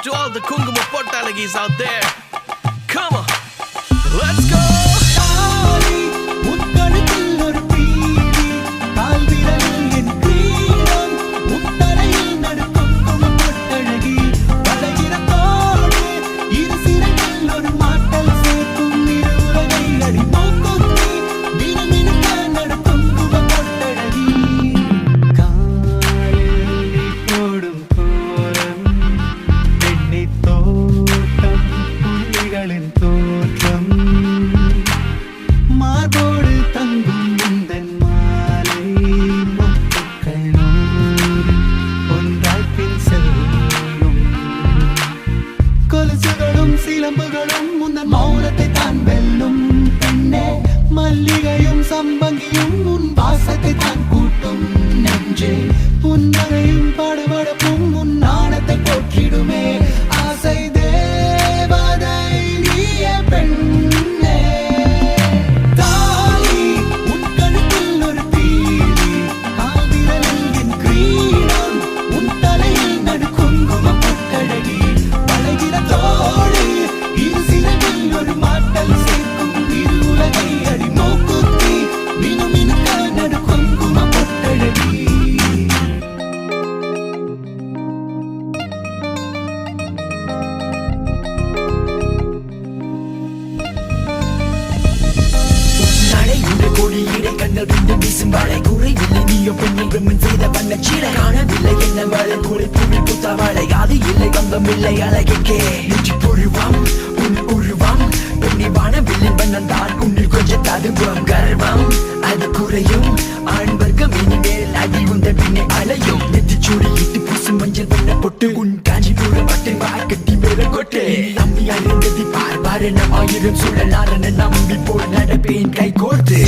out to all the Kunguma Pottalagis out there. Come on, let's go. மல்லிகையும் சம்பங்கியும் உன் வாசத்தை தான் கூட்டும் நெஞ்சே புன்னகையும் படபடப்பும் உன் நாணத்தை போற்றிடுமே ஆசை தேவதை நீயே பெண்ணே தாலி உன் கழுத்தில் ஒரு தீலி கால்விரலில் என் கிரீடம் உன் தலையில் நடு குங்கும பொட்டழகி பழகிற தோழி இரு சிறகில் ஒரு மாட்டல் சேர்க்கும் இரு உலகை அடி காணவில்லை என்ன மழை கூலி பூமி புத்தவளை அது இல்லை கந்தம் இல்லை அழகிக்கே நெற்றி பொழுவாம் உன் உருவம் பெண்ணி வானவில்லை வண்ணந்தான் உன்னில் கொஞ்சம் ததுவம் கர்வம் அது குறையும் ஆண் வர்க்கம் இனிமேல் அடி உந்த பின்னே அலையும் நெற்றி சூடி இட்டு பூசும் மஞ்சள் பண்ண பொட்டு உன் காஞ்சி பூர பட்டை வாக்கட்டி மேல கொட்டே நம்பி அறிந்ததி பார் பாரணம் ஆயிரம் சுழலாரன நம்பி போல் நடப்பேன் கை கோர்த்து